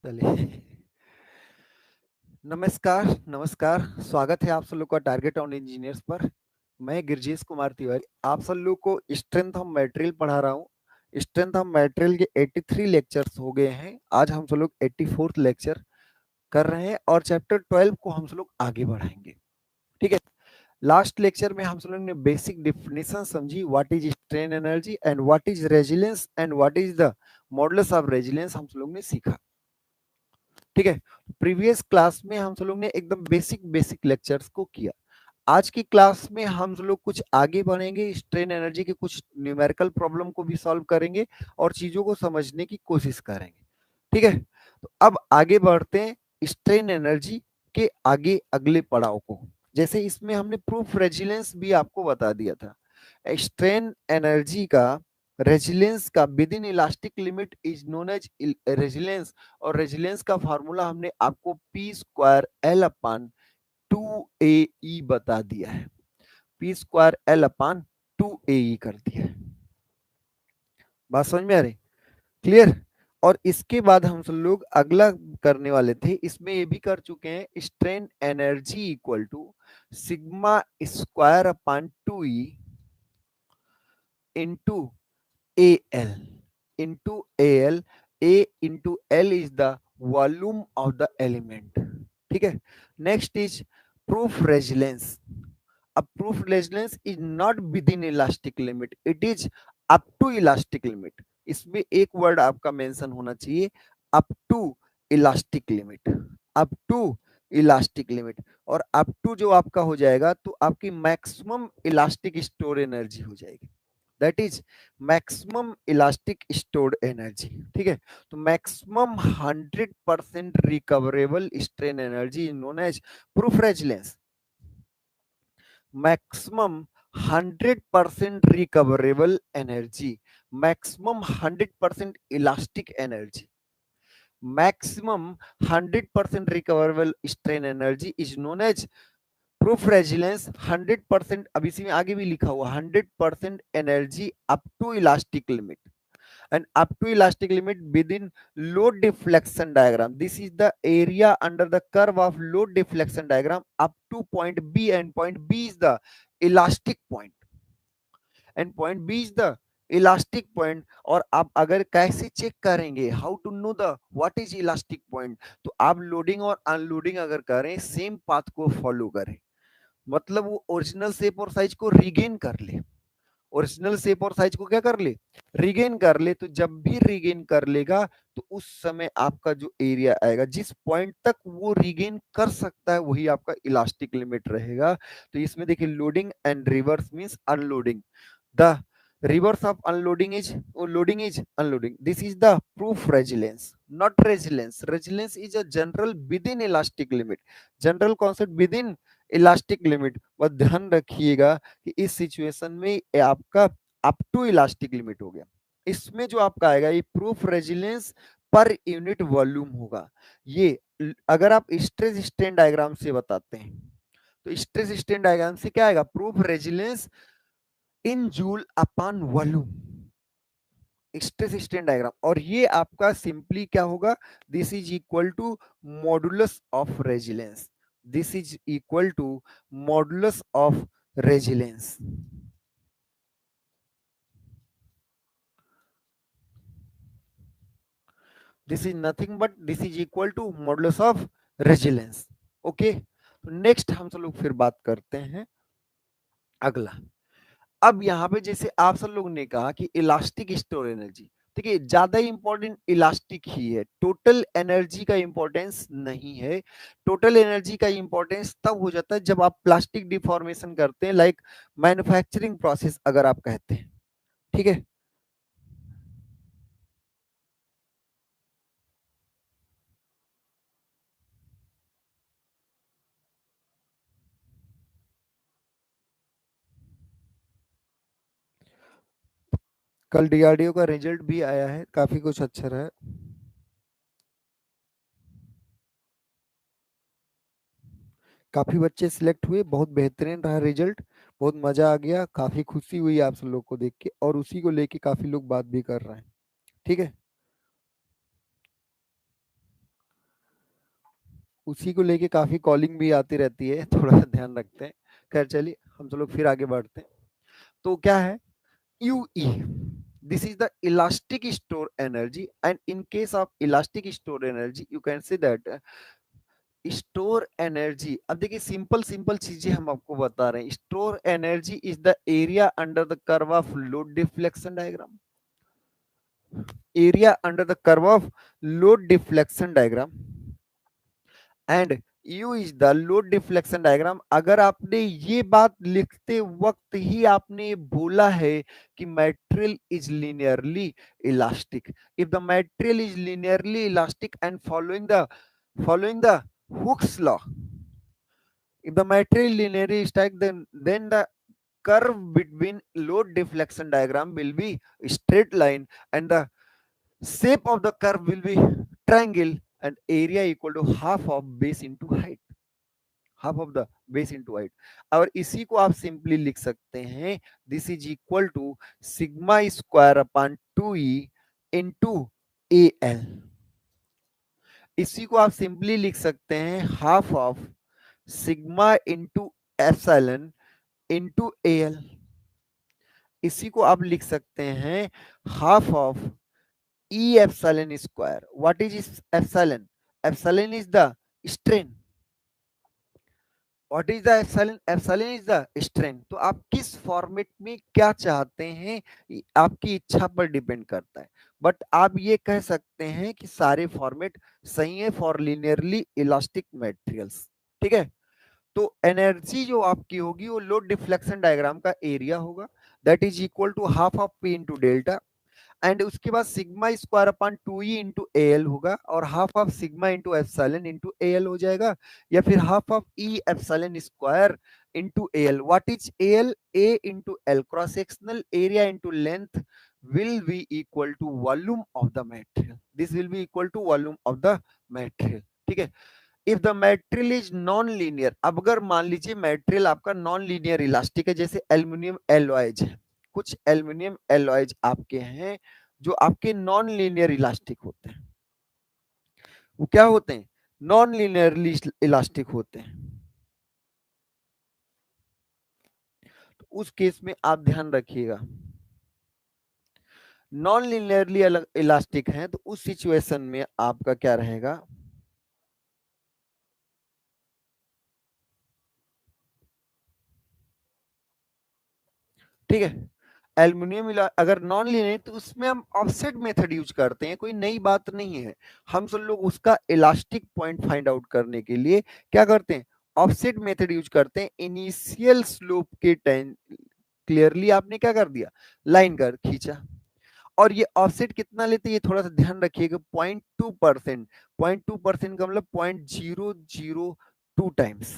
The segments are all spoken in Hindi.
चलिए। नमस्कार, नमस्कार। स्वागत है आप सब लोग का टारगेट ऑन इंजीनियर्स पर। मैं गिरजेश कुमार तिवारी आप सब लोग को स्ट्रेंथ ऑफ मटेरियल पढ़ा रहा हूँ। स्ट्रेंथ ऑफ मटेरियल के 83 लेक्चर्स हो गए हैं। आज हम सब लोग 84th लेक्चर कर रहे हैं और चैप्टर 12 को हम सब लोग आगे बढ़ाएंगे। ठीक है। लास्ट लेक्चर में हम सब लोग ने बेसिक डेफिनेशन समझी, what is strain energy and what is resilience and what is the modulus of resilience हम सब लोग ने सीखा। ठीक है। प्रीवियस क्लास में हम सब लोग ने एकदम बेसिक बेसिक लेक्चर्स को किया। आज की क्लास में हम सब लोग कुछ आगे बढ़ेंगे, स्ट्रेन एनर्जी के कुछ न्यूमेरिकल प्रॉब्लम को भी सॉल्व करेंगे और चीजों को समझने की कोशिश करेंगे। ठीक है। तो अब आगे बढ़ते हैं स्ट्रेन एनर्जी के आगे अगले पड़ाव को। जैसे इसमें हमने प्रूफ रेजिलेंस भी आपको बता दिया था। स्ट्रेन एनर्जी का रेजिलेंस का within elastic limit is known as resilience, और रेजिलेंस का फार्मूला हमने आपको पी स्क्वायर एल अपान 2AE बता दिया है। पी स्क्वायर एल अपान 2AE कर दिया है। बात समझ में आ रही? क्लियर? और इसके बाद हम सब लोग अगला करने वाले थे, इसमें ये भी कर चुके हैं, strain energy equal to sigma square upon 2E into AL into AL, A into L is the volume of the element. ठीक है। Next is proof resilience. अब proof resilience is not within elastic limit, it is up to elastic limit. इसमें एक वर्ड आपका मेंशन होना चाहिए, up to elastic limit. Up to elastic limit, और अप टू जो आपका हो जाएगा तो आपकी मैक्सिमम इलास्टिक स्टोर एनर्जी हो जाएगी, that is maximum elastic stored energy. ठीक है। तो maximum 100% recoverable strain energy known as proof resilience. Maximum 100% recoverable energy, maximum 100% elastic energy, maximum 100% recoverable strain energy is known as proof resilience. 100%, अब इसी में आगे भी लिखा हुआ 100% energy up to elastic limit and up to elastic limit within load deflection diagram. This is the area under the curve of load deflection diagram up to point B, and point B is the elastic point, and point B is the elastic point. और आप अगर कैसे चेक करेंगे, how to know the what is elastic point, तो आप लोडिंग और अनलोडिंग अगर करें सेम पाथ को फॉलो करें, मतलब वो ओरिजिनल शेप और साइज को रिगेन कर ले, ओरिजिनल शेप और साइज को क्या कर ले, रिगेन कर ले। तो जब भी रिगेन कर लेगा तो उस समय आपका जो एरिया आएगा, जिस पॉइंट तक वो रिगेन कर सकता है वही आपका इलास्टिक लिमिट रहेगा। तो इसमें देखिए loading and reverse means unloading, the reverse of unloading is loading is unloading. This is the proof resilience, not resilience. Resilience is a general within elastic limit, general concept within elastic limit. बस ध्यान रखिएगा कि इस सिचुएशन में ये आपका अप टू इलास्टिक लिमिट हो गया। इसमें जो आपका आएगा ये प्रूफ रेजिलियंस पर यूनिट वॉल्यूम होगा। ये अगर आप स्ट्रेस स्ट्रेन डायग्राम से बताते हैं तो स्ट्रेस स्ट्रेन डायग्राम से क्या आएगा, proof resilience in joule upon volume, stress strain diagram. और ये आपका सिंपली क्या होगा, this is equal to modulus of resilience, this is equal to modulus of resilience. This is nothing but this is equal to modulus of resilience. Okay. Next हम सब लोग फिर बात करते हैं अगला। अब यहाँ पे जैसे आप सब लोगों ने कहा कि इलास्टिक स्टोर एनर्जी, देखिए ज्यादा इंपॉर्टेंट इलास्टिक ही है, टोटल एनर्जी का इंपॉर्टेंस नहीं है। टोटल एनर्जी का इंपॉर्टेंस तब हो जाता है जब आप प्लास्टिक डिफॉर्मेशन करते हैं, लाइक मैन्युफैक्चरिंग प्रोसेस अगर आप कहते हैं। ठीक है। कल डीआरडीओ का रिजल्ट भी आया है, काफी कुछ अच्छा रहा है। काफी बच्चे सिलेक्ट हुए, बहुत बेहतरीन रहा रिजल्ट, बहुत मजा आ गया, काफी खुशी हुई आप सब लोग को देख के, और उसी को लेके काफी लोग बात भी कर रहे हैं। ठीक है। उसी को लेके काफी कॉलिंग भी आती रहती है, थोड़ा सा ध्यान रखते हैं। खैर चलिए हम तो लोग फिर आगे बढ़ते हैं। तो क्या है UE? This is the elastic store energy, and in case of elastic store energy, you can say that store energy. अब देखिए सिंपल सिंपल चीजें हम आपको बता रहे हैं। Store energy is the area under the curve of load deflection diagram. Area under the curve of load deflection diagram and you is the load deflection diagram. अगर आपने ये बात लिखते वक्त ही आपने बोला है कि material is linearly elastic, if the material is linearly elastic and following the Hooke's law, if the material linearly stacked, then the curve between load deflection diagram will be a straight line, and the shape of the curve will be triangle, and area equal to half of base into height, half of the base into height। और इसी को आप सिंपली लिख सकते हैं, this is equal to sigma square upon 2e into AL। इसी को आप सिंपली लिख सकते हैं half of sigma into epsilon into AL। इसी को आप लिख सकते हैं half of E epsilon square. What is epsilon? Epsilon is the strain. What is the epsilon? Epsilon is the strain. तो आप किस फॉर्मेट में क्या चाहते हैं आपकी इच्छा पर डिपेंड करता है, बट आप ये कह सकते हैं कि सारे फॉर्मेट सही है फॉर लिनियरली इलास्टिक मटेरियल्स। ठीक है, तो एनर्जी जो आपकी होगी वो लोड डिफ्लेक्शन डायग्राम का एरिया होगा, that is equal to half of P into delta, and उसके बाद sigma square upon 2e into AL होगा, और half of sigma into epsilon into AL हो जाएगा, या फिर half of E epsilon square into AL। What is AL? A into L, cross sectional area into length will be equal to volume of the material, this will be equal to volume of the material। ठीक है, if the material is non linear, अब अगर मान लीजिए मटेरियल आपका नॉन लीनियर इलास्टिक है, जैसे एल्यूमिनियम एलॉयज है, कुछ एल्यूमिनियम एलॉयज आपके हैं जो आपके नॉन लीनियर इलास्टिक होते हैं। वो क्या होते हैं? नॉन लीनियरली इलास्टिक होते हैं। तो उस केस में आप ध्यान रखिएगा, नॉन लीनियरली इलास्टिक है तो उस सिचुएशन में आपका क्या रहेगा, ठीक है। एल्युमिनियम अगर नॉन लीनियर तो उसमें हम ऑफसेट मेथड यूज करते हैं, कोई नई बात नहीं है। हम सब लोग उसका इलास्टिक पॉइंट फाइंड आउट करने के लिए क्या करते हैं, ऑफसेट मेथड यूज करते हैं। इनिशियल स्लोप के टाइम क्लियरली आपने क्या कर दिया, लाइन कर खींचा, और ये ऑफसेट कितना लेते हैं ये थोड़ा सा ध्यान रखिएगा, 0.2%। 0.2% का मतलब 0.002 टाइम्स,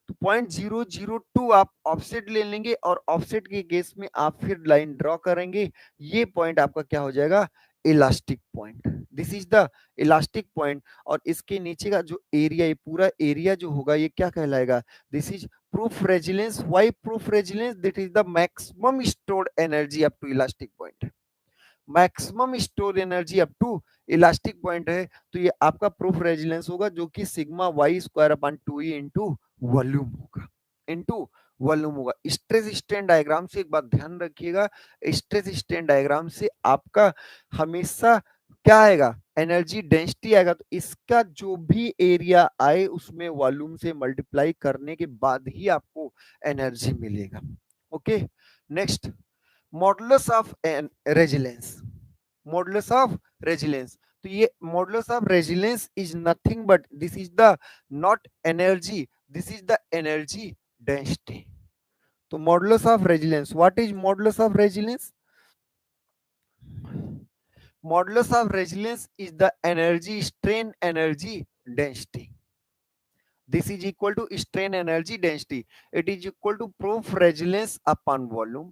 तो 0.002 आप ऑफसेट ले लेंगे, और ऑफसेट के केस में आप फिर लाइन ड्रॉ करेंगे। ये पॉइंट आपका क्या हो जाएगा, elastic point. This is the elastic point, और इसके नीचे का जो एरिया, ये पूरा एरिया जो होगा ये क्या कहलाएगा, this is proof resilience. Why proof resilience? That is the maximum stored energy up to elastic point. Maximum store energy up to elastic point है, तो ये आपका प्रूफ रेजिलेंस होगा, जो कि sigma Y square upon 2e into volume होगा, इंटू वॉल्यूम होगा। स्ट्रेस स्ट्रेन डायग्राम से एक बात ध्यान रखिएगा, स्ट्रेस स्ट्रेन डायग्राम से आपका हमेशा क्या आएगा, एनर्जी डेंसिटी आएगा, तो इसका जो भी एरिया आए उसमें वॉल्यूम से मल्टीप्लाई करने के बाद ही आपको एनर्जी मिलेगा। Okay, next, modulus of resilience. Modulus of resilience, तो ये modulus of resilience is nothing but this is the not energy, this is the energy density. तो modulus of resilience, what is modulus of resilience? Modulus of resilience is the energy strain energy density. This is equal to strain energy density. It is equal to proof resilience upon volume.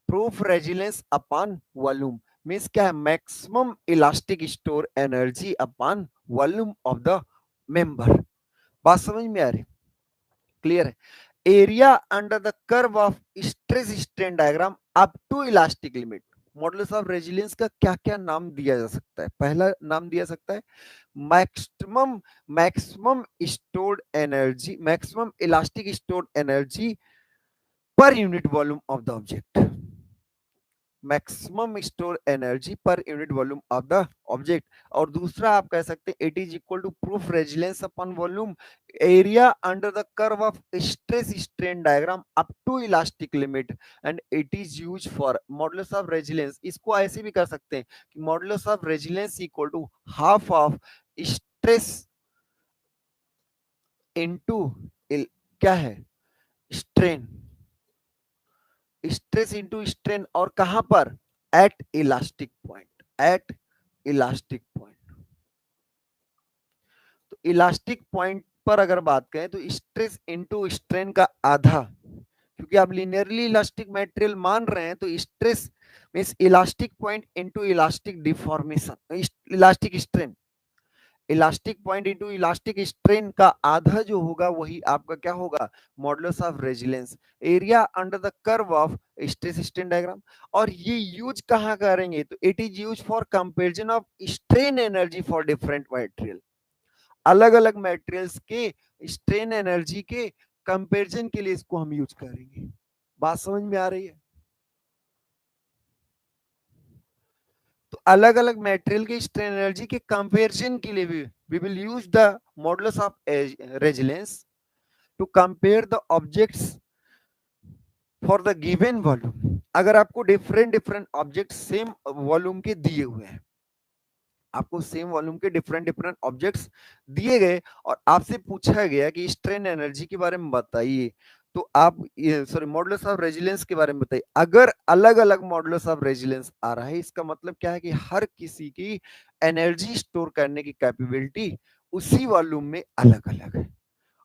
Proof resilience upon volume means क्या है, maximum elastic store energy upon volume of the member. बात समझ में आ रही, क्लियर है। Area under the curve of stress strain diagram up to elastic limit, modulus of resilience का क्या क्या नाम दिया जा सकता है? पहला नाम दिया सकता है maximum maximum stored energy, maximum elastic stored energy per unit volume of the object. Maximum store energy per unit volume of the object. और दूसरा आप कह सकते हैं it is equal to proof resilience upon volume area under the curve of stress strain diagram up to elastic limit and it is use for modulus of resilience. इसको ऐसे भी कर सकते हैं कि modulus of resilience equal to half of stress into क्या है स्ट्रेन, स्ट्रेस इंटू स्ट्रेन, और कहां पर? At elastic point, at elastic point. तो इलास्टिक पॉइंट पर अगर बात करें तो स्ट्रेस इंटू स्ट्रेन का आधा, क्योंकि आप लिनियरली इलास्टिक मटेरियल मान रहे हैं तो stress means elastic point into elastic deformation, elastic strain, elastic point into elastic strain का आधा जो होगा वही आपका क्या होगा? Modulus of resilience area under the curve of stress strain diagram. और ये यूज कहां करेंगे? तो it is use for comparison of strain energy for different material. अलग अलग मटेरियल्स के स्ट्रेन एनर्जी के कंपैरिजन के लिए इसको हम यूज करेंगे। बात समझ में आ रही है? तो अलग अलग मटेरियल के स्ट्रेन एनर्जी के कंपैरिजन के लिए भी we will use the modulus of resilience to compare the objects for the given volume। अगर आपको different different object same volume के दिए हुए हैं, आपको सेम वॉल्यूम के डिफरेंट डिफरेंट ऑब्जेक्ट्स दिए गए और आपसे पूछा गया कि स्ट्रेन एनर्जी के बारे में बताइए, तो आप सॉरी मॉडुलस ऑफ रेजिलियंस के बारे में बताइए। अगर अलग अलग मॉडुलस ऑफ रेजिलियंस आ रहा है, इसका मतलब क्या है कि हर किसी की एनर्जी स्टोर करने की कैपेबिलिटी उसी वॉल्यूम में अलग अलग है,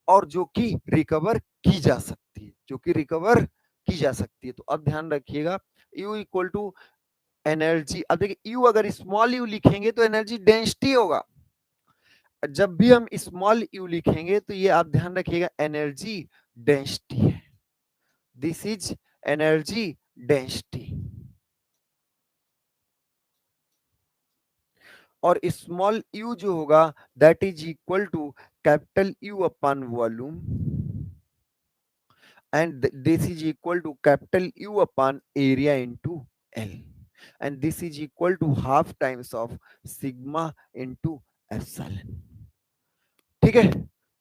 और जो कि रिकवर की जा सकती है, जो कि रिकवर की जा सकती है। तो अब ध्यान रखिएगा U इक्वल टू एनर्जी, अब देखिए U अगर स्मॉल u लिखेंगे तो एनर्जी डेंसिटी होगा, जब भी हम स्मॉल u लिखेंगे तो ये आप ध्यान रखिएगा एनर्जी डेंसिटी है, दिस इज एनर्जी डेंसिटी। और स्मॉल u जो होगा that is equal to capital U upon volume and this is equal to capital U upon area into L, and this is equal to half times of sigma into epsilon। ठीक है,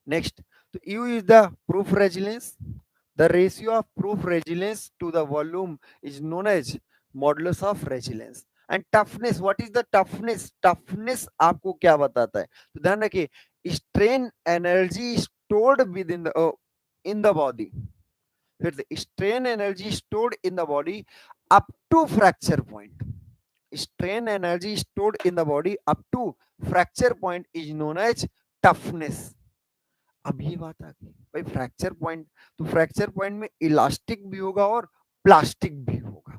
नेक्स्ट, तो U is the proof resilience, the ratio of proof resilience to the volume is known as modulus of resilience। and toughness, what is the toughness? toughness आपको क्या बताता है? तो ध्यान रखिए strain energy stored within the in the body, फिर से strain energy stored in the body up to fracture point, strain energy stored in the body up to fracture point is known as toughness. अब ये बात आ गई भाई फ्रैक्चर पॉइंट, तो फ्रैक्चर पॉइंट में इलास्टिक भी होगा और प्लास्टिक भी होगा।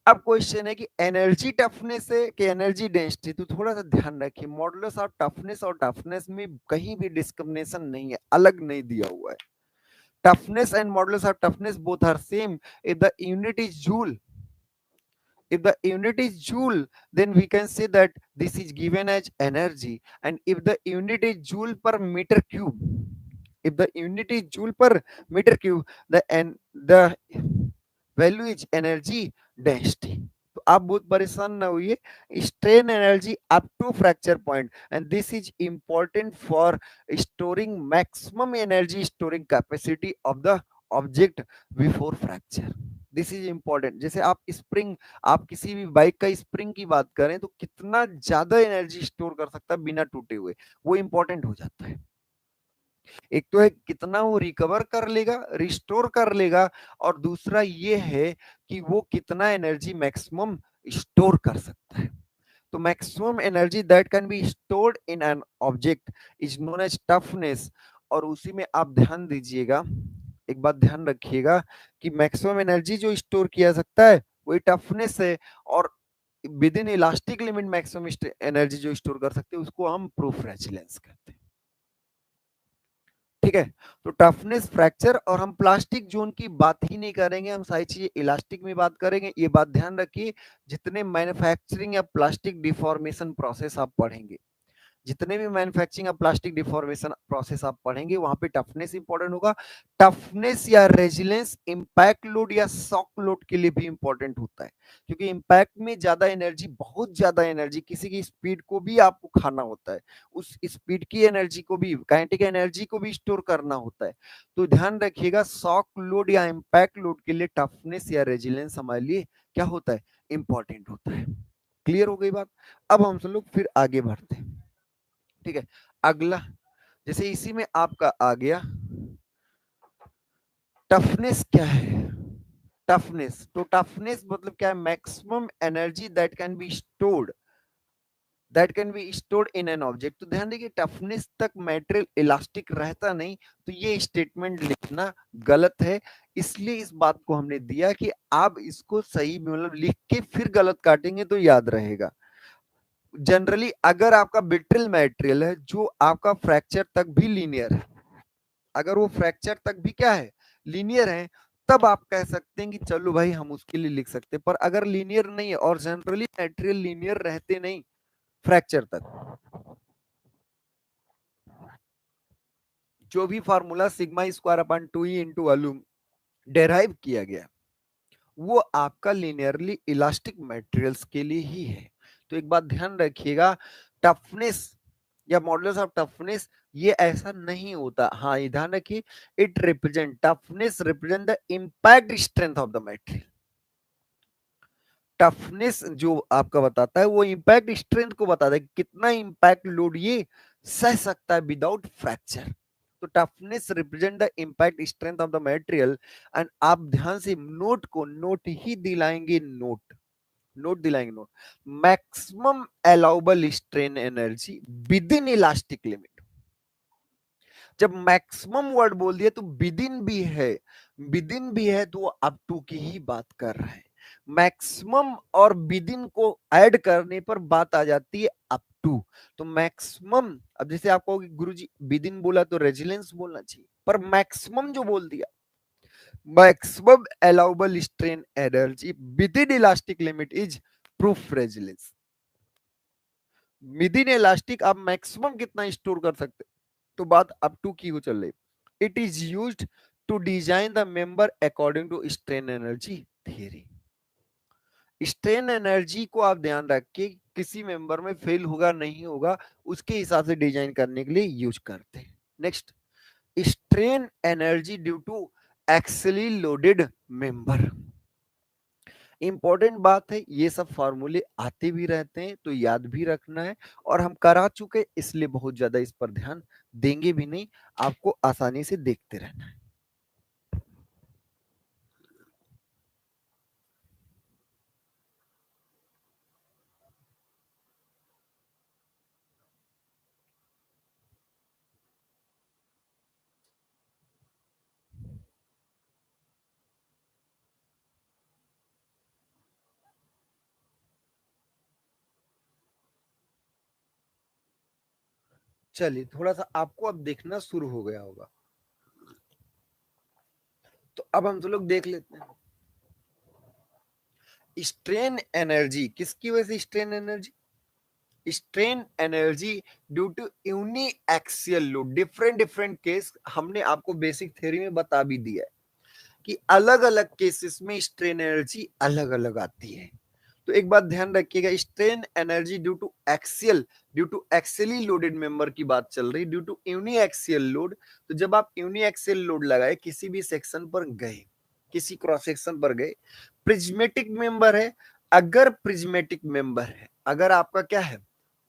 अब क्वेश्चन है कि एनर्जी टफनेस है कि एनर्जी डेंसिटी, तो थोड़ा सा ध्यान रखिए मॉडुलस ऑफ टफनेस और टफनेस में कहीं भी डिस्क्रिमिनेशन नहीं है, अलग नहीं दिया हुआ है। toughness and modulus of toughness both are same if the unit is joule, if the unit is joule then we can say that this is given as energy, and if the unit is joule per meter cube, if the unit is joule per meter cube, the value is energy density। तो आप बहुत परेशान ना होइए, strain energy up to fracture point and this is important for storing maximum energy storing capacity of the object before fracture, this is important. जैसे आप स्प्रिंग, आप किसी भी बाइक का स्प्रिंग की बात करें तो कितना ज्यादा एनर्जी स्टोर कर सकता है बिना टूटे हुए, वो इंपॉर्टेंट हो जाता है। एक तो है कितना वो रिकवर कर लेगा, रिस्टोर कर लेगा, और दूसरा ये है कि वो कितना एनर्जी मैक्सिमम स्टोर कर सकता है। तो maximum energy that can be stored in an object is known as toughness. और उसी में आप ध्यान दीजिएगा, एक बात ध्यान रखिएगा कि मैक्सिमम एनर्जी जो स्टोर किया सकता है वही टफनेस है, और with in elastic limit maximum energy जो स्टोर कर सकते हैं उसको हम प्रूफ रेजिलियंस कहते हैं। ठीक है। तो टफनेस, फ्रैक्चर, और हम प्लास्टिक जोन की बात ही नहीं करेंगे, हम सारी चीजें इलास्टिक में बात करेंगे। ये बात ध्यान रखिए, जितने मैन्युफैक्चरिंग या प्लास्टिक डिफॉर्मेशन प्रोसेस आप पढ़ेंगे, जितने भी मैन्युफैक्चरिंग या प्लास्टिक डिफॉर्मेशन प्रोसेस आप पढ़ेंगे, वहां पे टफनेस इंपॉर्टेंट होगा। टफनेस या रेजिलेंस इंपैक्ट लोड या शॉक लोड के लिए भी इंपॉर्टेंट होता है, क्योंकि इंपैक्ट में ज्यादा एनर्जी, बहुत ज्यादा एनर्जी, किसी की स्पीड को भी आपको खाना होता है, उस स्पीड की एनर्जी को भी, काइनेटिक एनर्जी को भी स्टोर करना होता है। तो ध्यान रखिएगा, शॉक लोड या इंपैक्ट लोड के लिए टफनेस या रेजिलेंस हमारे लिए क्या होता है, इंपॉर्टेंट होता है। क्लियर हो गई बात। अब हम सब लोग फिर आगे बढ़ते हैं। ठीक है। अगला, जैसे इसी में आपका आ गया टफनेस क्या है। टफनेस, तो टफनेस मतलब क्या है, maximum energy that can be stored in an object. तो ध्यान देखिए, टफनेस तक मटेरियल इलास्टिक रहता नहीं, तो ये स्टेटमेंट लिखना गलत है। इसलिए इस बात को हमने दिया कि आप इसको सही मतलब लिख के फिर गलत काटेंगे तो याद रहेगा। जनरली अगर आपका ब्रिटल मटेरियल है जो आपका फ्रैक्चर तक भी लीनियर है, अगर वो फ्रैक्चर तक भी क्या है, लीनियर है, तब आप कह सकते हैं कि चलो भाई हम उसके लिए लिख सकते हैं। पर अगर लीनियर नहीं है, और जनरली मटेरियल लीनियर रहते नहीं फ्रैक्चर तक, जो भी formula sigma square upon 2e into volume derive किया गया, वो आपका लीनियरली इलास्टिक मटेरियल्स के लिए ही है। तो एक बात ध्यान रखिएगा, टफनेस या मॉडुलस ऑफ टफनेस ये ऐसा नहीं होता। हाँ, ये ध्यान रखिए, it represent, toughness represent the impact strength of the material. Toughness जो आपका बताता है, वो इंपैक्ट स्ट्रेंथ को बताता है, कितना इंपैक्ट लोड ये सह सकता है विदाउट फ्रैक्चर। तो toughness represent the impact strength of the material. And आप ध्यान से नोट को नोट ही दिलाएंगे, नोट दिलाएंगे, note. Maximum allowable strain energy with in elastic limit. जब मैक्सिमम वर्ड बोल दिया तो विद इन भी है, विद इन भी है, तो अप टू की ही बात कर रहा है। मैक्सिमम और विद इन को ऐड करने पर बात आ जाती है अप टू। तो मैक्सिमम, अब जैसे आप कहोगे गुरुजी विद इन बोला तो रेजिलेंस बोलना चाहिए, पर मैक्सिमम जो बोल दिया, maximum allowable strain energy with in elastic limit is proof resilience. With in elastic आप मैक्सिमम कितना स्टोर कर सकते, तो बात अप टू की हो चल रही। It is used to design the member according to strain energy theory. Strain energy को आप ध्यान रख के किसी मेंबर में फेल होगा नहीं होगा, उसके हिसाब से डिजाइन करने के लिए यूज करते हैं। Next, strain energy due to axially loaded member. Important बात है, ये सब फॉर्मूले आते भी रहते हैं तो याद भी रखना है, और हम करा चुके इसलिए बहुत ज्यादा इस पर ध्यान देंगे भी नहीं, आपको आसानी से देखते रहना है। चलिए, थोड़ा सा आपको अब देखना शुरू हो गया होगा, तो अब हम तो लोग देख लेते हैं स्ट्रेन एनर्जी किसकी वजह से। Strain energy due to uniaxial load. Different different case हमने आपको बेसिक थ्योरी में बता भी दिया है कि अलग अलग केसेस में स्ट्रेन एनर्जी अलग अलग आती है। तो एक बात ध्यान रखिएगा, strain energy due to axially loaded member की बात चल रही, due to uniaxial load. तो जब आप यूनी एक्सियल लोड लगाए, किसी भी सेक्शन पर गए, किसी क्रॉस सेक्शन पर गए, प्रिज्मेटिक मेंबर है, अगर प्रिज्मेटिक मेंबर है, अगर आपका क्या है,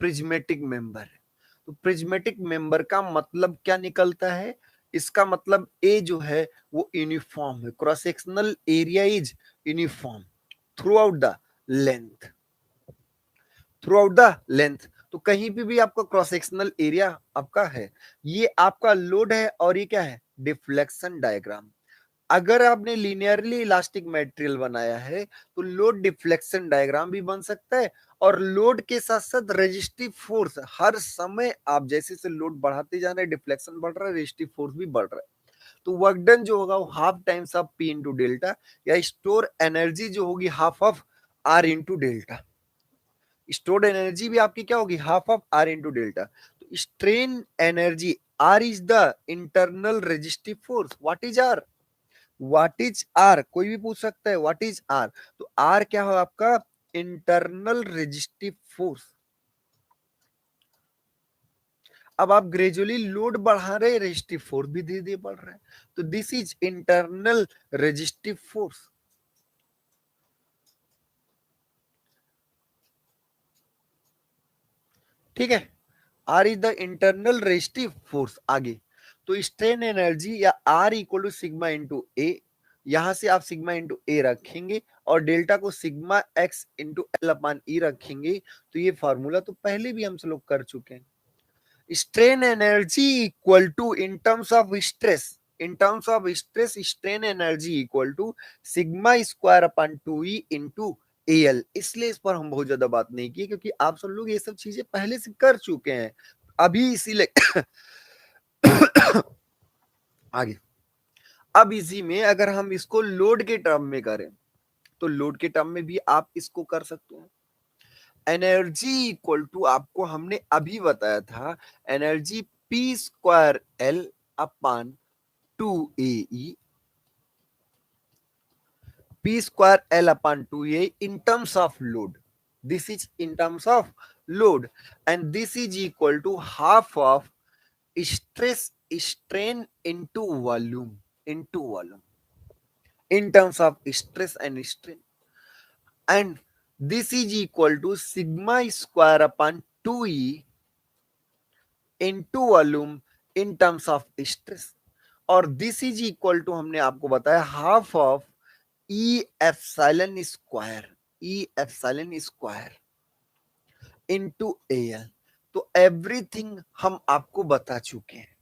प्रिज्मेटिक मेंबर है, तो प्रिज्मेटिक मेंबर का मतलब क्या निकलता है, इसका मतलब ए जो है वो यूनिफॉर्म है, cross sectional area is uniform through out the length, through out the length. तो कहीं पे भी आपका क्रॉस सेक्शनल एरिया आपका है, ये आपका लोड है, और ये क्या है, डिफ्लेक्शन डायग्राम। अगर आपने लीनियरली इलास्टिक मटेरियल बनाया है तो लोड डिफ्लेक्शन डायग्राम भी बन सकता है, और लोड के साथ साथ रेजिस्टिव फोर्स, हर समय आप जैसे जैसे लोड बढ़ाते जा रहे हैं डिफ्लेक्शन बढ़ रहा है, रेजिस्टिव फोर्स भी बढ़ रहा है, तो वर्क डन जो होगा वो half times of P into delta, या स्टोर एनर्जी जो होगी half of R into delta. Stored energy भी आपकी क्या होगी, half of R into delta. तो strain energy R is the internal resistive force. What is R, कोई भी पूछ सकता है व्हाट इज आर, तो आर क्या हो आपका, इंटरनल रेजिस्टिव फोर्स। अब आप ग्रेजुअली लोड बढ़ा रहे, रेजिस्टिव फोर्स भी धीरे धीरे बढ़ रहा है, तो this is internal resistive force. ठीक है, R is the internal resistive force. आगे तो स्ट्रेन एनर्जी या R equal to sigma into A, यहां से आप सिग्मा इंटू ए रखेंगे और डेल्टा को सिग्मा एक्स इंटू एल अपान ई रखेंगे, तो ये फॉर्मूला तो पहले भी हम लोग कर चुके हैं। Strain energy equal to in terms of stress, strain energy equal to sigma square upon 2e into L. इसलिए इस पर हम बहुत ज्यादा बात नहीं की, क्योंकि आप सब लोग ये सब चीजें पहले से कर चुके हैं, अभी इसीलिए आगे। अब इसी में अगर हम इसको लोड के टर्म में करें, तो लोड के टर्म में भी आप इसको कर सकते हैं। एनर्जी इक्वल टू, आपको हमने अभी बताया था, energy P square L upon 2 A, P square L upon 2 A in terms of load, this is in terms of load, and this is equal to half of stress strain into volume in terms of stress and strain, and this is equal to sigma square upon 2e into volume in terms of stress, और दिस इज इक्वल टू हमने आपको बताया half of E epsilon square into L. तो एवरीथिंग हम आपको बता चुके हैं,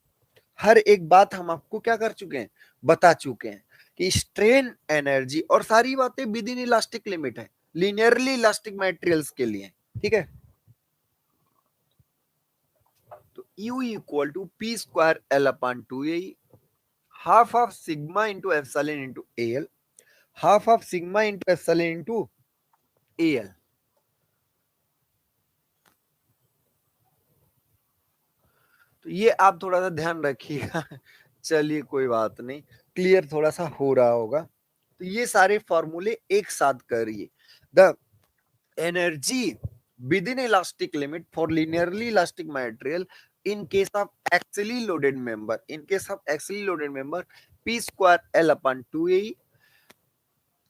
हर एक बात हम आपको क्या कर चुके हैं, बता चुके हैं कि स्ट्रेन एनर्जी, और सारी बातें विद इन इलास्टिक लिमिट है, लीनियरली इलास्टिक मटेरियल्स के लिए। ठीक है, तो U equal to P square L upon 2 A, half of sigma into epsilon into L, half of sigma into epsilon into L. तो ये आप थोड़ा सा ध्यान रखिएगा चलिए कोई बात नहीं, क्लियर थोड़ा सा हो रहा होगा। तो ये सारे फॉर्मूले एक साथ करिए। The energy within elastic limit for linearly elastic material in case of axially loaded member, p square l upon 2a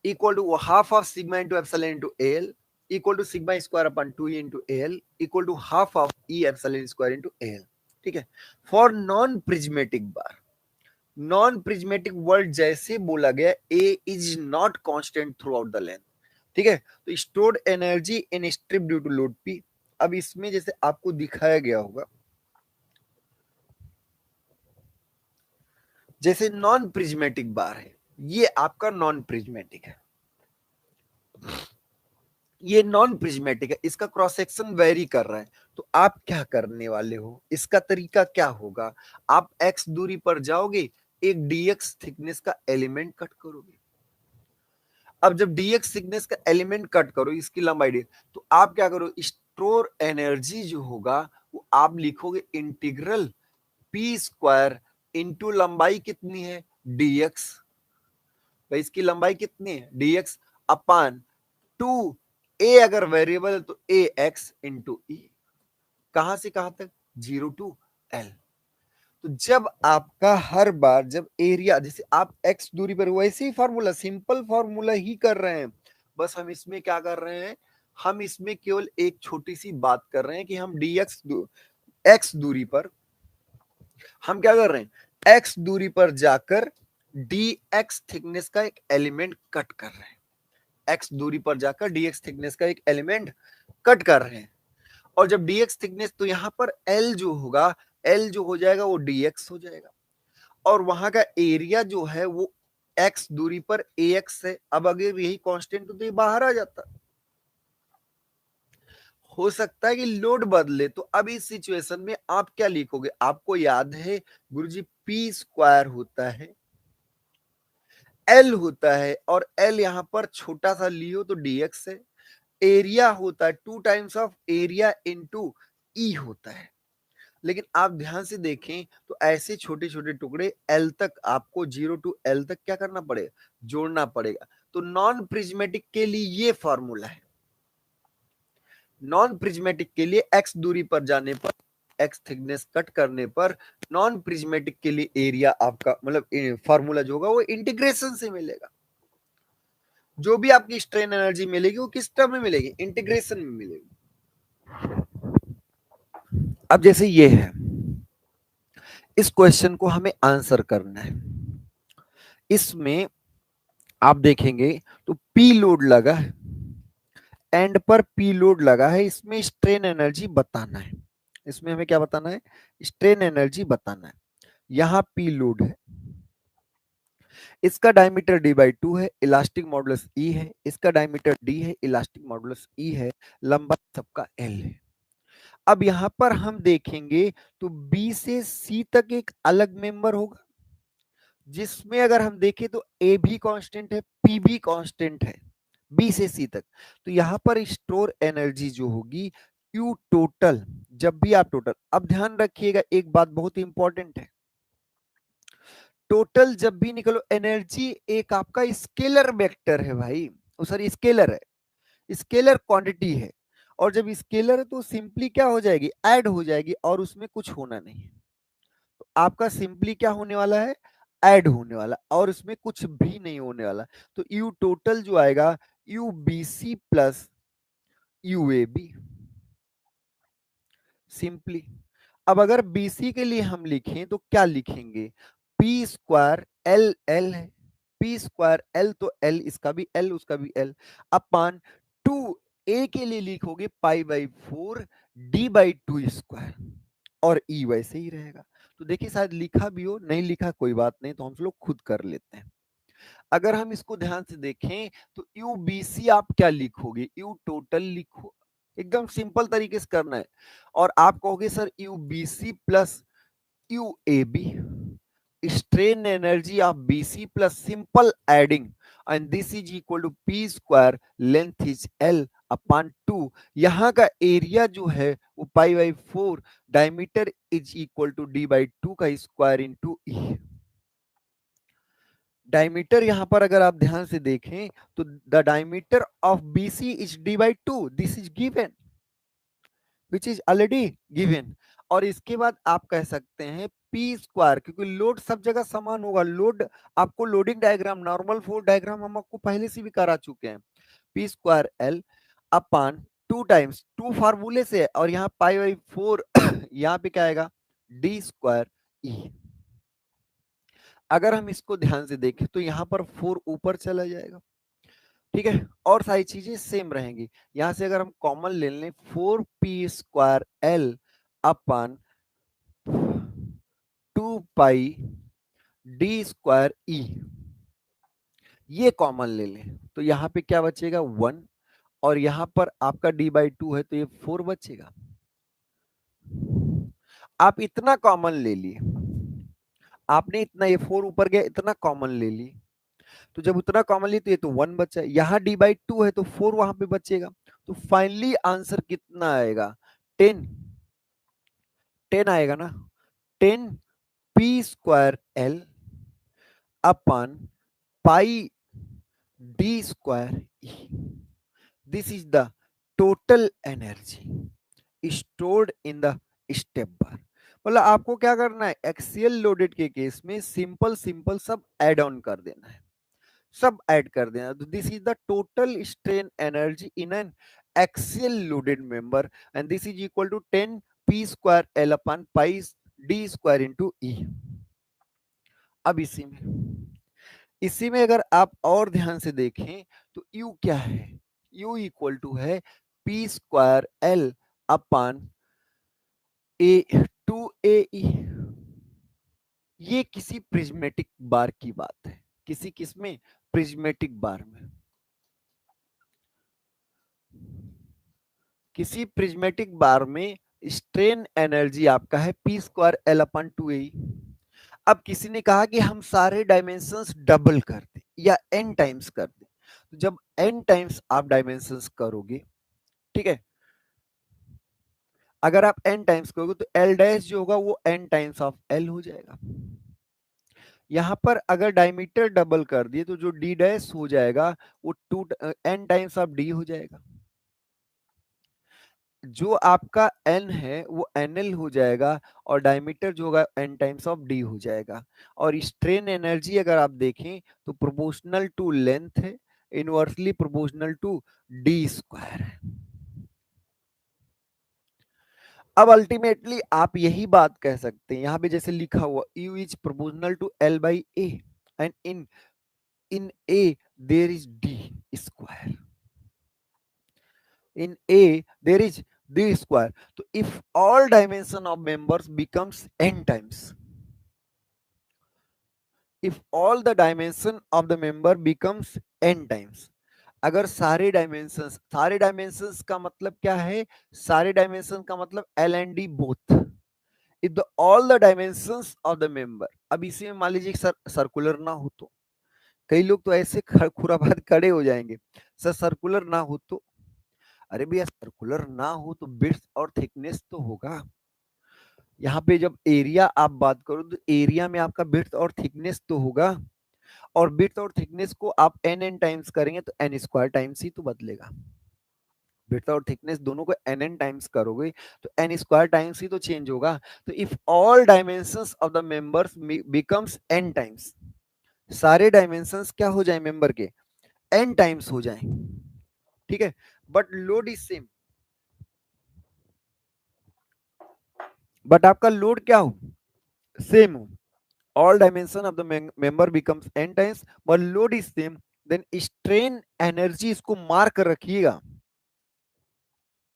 equal to half of sigma into epsilon into al equal to sigma square upon 2e into al equal to half of e epsilon square into al। ठीक है, for non prismatic bar, non prismatic word जैसे बोला गया, A is not constant throughout the length. ठीक है, तो stored energy in strip due to load P. अब इसमें जैसे आपको दिखाया गया होगा, जैसे नॉन प्रिज्मेटिक बार है, ये आपका नॉन प्रिज्मेटिक है, ये नॉन प्रिज्मेटिक है, इसका क्रॉस सेक्शन वेरी कर रहा है। तो आप क्या करने वाले हो, इसका तरीका क्या होगा, आप एक्स दूरी पर जाओगे, एक डीएक्स थिकनेस का एलिमेंट कट करोगे। अब जब डीएक्स थिकनेस का एलिमेंट कट करो, इसकी लंबाई डी, तो आप क्या करो, स्टोर एनर्जी जो होगा वो आप लिखोगे इंटीग्रल पी स्क्वायर इंटू लंबाई कितनी है, डीएक्स, भाई इसकी लंबाई कितनी है, डीएक्स अपान 2 ए, अगर वेरिएबल तो ए एक्स इंटू ई, कहां से कहां तक, 0 टू एल। तो जब आपका हर बार जब एरिया, जैसे आप एक्स दूरी पर, वैसे ही फॉर्मूला, सिंपल फॉर्मूला ही कर रहे हैं, बस हम इसमें क्या कर रहे हैं, हम इसमें केवल एक छोटी सी बात कर रहे हैं कि हम डीएक्स एक्स दूरी पर हम क्या कर रहे हैं, एक्स दूरी पर जाकर डी एक्स थिकनेस का एक एलिमेंट कट कर रहे हैं, एक्स दूरी पर जाकर डीएक्स थिकनेस का एक एलिमेंट कट कर रहे हैं। और जब डीएक्स थिकनेस, तो यहां पर एल जो होगा, एल जो हो जाएगा वो डीएक्स हो जाएगा, और वहां का एरिया जो है वो एक्स दूरी पर ए एक्स है। अब अगर यही कांस्टेंट तो ये बाहर आ जाता, हो सकता है कि लोड बदले, तो अब इस सिचुएशन में आप क्या लिखोगे? आपको याद है गुरुजी पी स्क्वायर होता है, एल होता है, और एल यहां पर छोटा सा लियो तो डीएक्स है, एरिया होता है 2 टाइम्स ऑफ एरिया इनटू ई होता है। लेकिन आप ध्यान से देखें तो ऐसे छोटे छोटे टुकड़े एल तक आपको 0 टू एल तक क्या करना पड़ेगा? जोड़ना पड़ेगा। तो नॉन प्रिज्मेटिक के लिए ये फॉर्मूला है। नॉन प्रिज्मेटिक के लिए एक्स दूरी पर जाने पर, एक्स थिकनेस कट करने पर, नॉन प्रिज्मेटिक के लिए एरिया आपका मतलब फॉर्मूला जो होगा वो इंटीग्रेशन से मिलेगा। जो भी आपकी स्ट्रेन एनर्जी मिलेगी वो किस टर्म में मिलेगी? इंटीग्रेशन में मिलेगी। अब जैसे ये है, इस क्वेश्चन को हमें आंसर करना है। इसमें आप देखेंगे तो पी लोड लगा है, एंड पर पी लोड लगा है, इसमें स्ट्रेन एनर्जी बताना है। इसमें हमें क्या बताना है? स्ट्रेन एनर्जी बताना है। यहां पी लोड है, इसका डायमीटर डी बाई 2 है, इलास्टिक मॉडुलस ई है, इसका डायमीटर डी है, इलास्टिक मॉडुलस ई है, लंबाई सबका एल है। अब यहां पर हम देखेंगे तो बी से सी तक एक अलग मेंबर होगा, जिसमें अगर हम देखें तो ए भी कांस्टेंट है, पी भी कांस्टेंट है, बी से सी तक। तो यहां पर स्टोर एनर्जी जो होगी क्यू टोटल, जब भी आप टोटल, अब ध्यान रखिएगा एक बात बहुत इंपॉर्टेंट है, टोटल जब भी निकलो एनर्जी एक आपका स्केलर वेक्टर है भाई, सॉरी स्केलर है, स्केलर क्वांटिटी है। और जब स्केलर है तो सिंपली क्या हो जाएगी? ऐड हो जाएगी, और उसमें कुछ होना नहीं है। तो आपका सिंपली क्या होने वाला है? ऐड होने वाला, और उसमें कुछ भी नहीं होने वाला। तो यू टोटल जो आएगा U B C plus U A B, simply. अब अगर बीसी के लिए हम लिखें तो क्या लिखेंगे? पी स्क्वायर एल, एल है, पी स्क्वायर एल तो एल, इसका भी एल उसका भी एल, अपान 2, ए के लिए लिखोगे पाई बाई 4 डी बाई 2 स्क्वायर, और ई वैसे ही रहेगा। तो देखिए शायद लिखा भी हो, नहीं लिखा कोई बात नहीं, तो हम लोग खुद कर लेते हैं। अगर हम इसको ध्यान से देखें तो यू बी सी आप क्या लिखोगे? यू टोटल लिखो, एकदम सिंपल तरीके से करना है। और आप कहोगे sir U B C plus U A B, strain energy of B C plus simple adding, and this is equal to P square, length is L upon 2, यहाँ का एरिया जो है वो pi by 4, diameter is equal to D by 2 का स्क्वायर इनटू ई। डायमीटर यहां पर अगर आप ध्यान से देखें तो the diameter of BC is D by 2, this is given, which is already given. और इसके बाद आप कह सकते हैं पी स्क्वायर, क्योंकि लोड सब जगह समान होगा, लोड आपको loading diagram, normal force diagram हम आपको पहले से भी करा चुके हैं। P square L upon 2 times 2 फार्मूले से है, और यहाँ पाई बाई 4 यहाँ पे क्या आएगा? डी स्क्वायर ई। अगर हम इसको ध्यान से देखें तो यहाँ पर 4 ऊपर चला जाएगा, ठीक है, और सारी चीजें सेम रहेंगी। यहां से अगर हम कॉमन ले लें 4 पी स्क्वायर एल अपन 2 पाई डी स्क्वायर ई, ये कॉमन ले लें तो यहाँ पे क्या बचेगा? 1, और यहाँ पर आपका डी बाई 2 है तो ये 4 बचेगा। आप इतना कॉमन ले लिए, आपने इतना, ये 4 ऊपर गया, इतना कॉमन ले लिए, तो जब उतना कॉमन ली तो ये तो 1 बचा, यहाँ डी बाई 2 है तो 4 वहां पे बचेगा। तो फाइनली आंसर कितना आएगा? 10, 10 आएगा ना, 10 P square L upon pi D square E, this is the total energy stored in the step bar. मतलब आपको क्या करना है? एक्सियल लोडेड के केस में सिंपल सिंपल सब ऐड ऑन कर देना है, सब ऐड कर देना। तो this is the total strain energy in an axial loaded member, and this is equal to 10 P square L upon pi D square into ई। अब इसी में अगर आप और ध्यान से देखें तो यू क्या है? यू इक्वल टू है पी स्क्वायर एल अपन ए 2 ए, ये किसी प्रिज्मेटिक बार की बात है, किसी किसमें? प्रिज्मेटिक बार में। किसी प्रिज्मेटिक बार में स्ट्रेन एनर्जी आपका है पी स्क्वायर एल अपन 2a। अब किसी ने कहा कि हम सारे डायमेंशंस डबल कर दें या n टाइम्स कर दें। तो जब n टाइम्स आप डायमेंशंस करोगे, ठीक है, अगर आप n टाइम्स करोगे तो l डैश जो होगा वो n टाइम्स ऑफ l हो जाएगा। यहां पर अगर डायमीटर डबल कर दिए तो जो d डैश हो जाएगा वो n टाइम्स ऑफ d हो जाएगा। जो आपका n है वो nl हो जाएगा और डायमीटर जो होगा n टाइम्स ऑफ d हो जाएगा। और स्ट्रेन एनर्जी अगर आप देखें तो प्रोपोर्शनल टू लेंथ है, inversely proportional to d square है। अब अल्टीमेटली आप यही बात कह सकते हैं, यहां पे जैसे लिखा हुआ u is proportional to l by a and in a there is d square, in A there is d square. So if all dimension of members becomes n times, if all the dimension of the member becomes n times, अगर सारे डायमेंशंस का मतलब क्या है, सारे डायमेंशन का मतलब L and D both, if the all the dimensions of the member. अब इसी में मान लीजिए सर सर्कुलर ना हो तो, कई लोग तो ऐसे खुरापात खड़े हो जाएंगे, सर सर्कुलर ना हो तो, अरे भैया सर्कुलर ना हो तो विड्थ और थिकनेस तो होगा। यहाँ पे जब एरिया आप बात करो तो एरिया में आपका विड्थ और थिकनेस तो होगा, और विड्थ और थिकनेस को आप एन एन टाइम्स करेंगे तो एन स्क्वायर टाइम्स ही तो बदलेगा। विड्थ और थिकनेस दोनों को एन एन टाइम्स करोगे तो एन स्क्वायर टाइम्स ही तो चेंज होगा। तो if all dimensions of the members becomes N times, सारे डायमेंशंस क्या हो जाए मेंबर के, एन टाइम्स हो जाए, ठीक है, but load is same, but आपका लोड क्या हो, सेम हो, all dimension of the member becomes n times but load is same, then strain energy, इसको मार्क रखिएगा,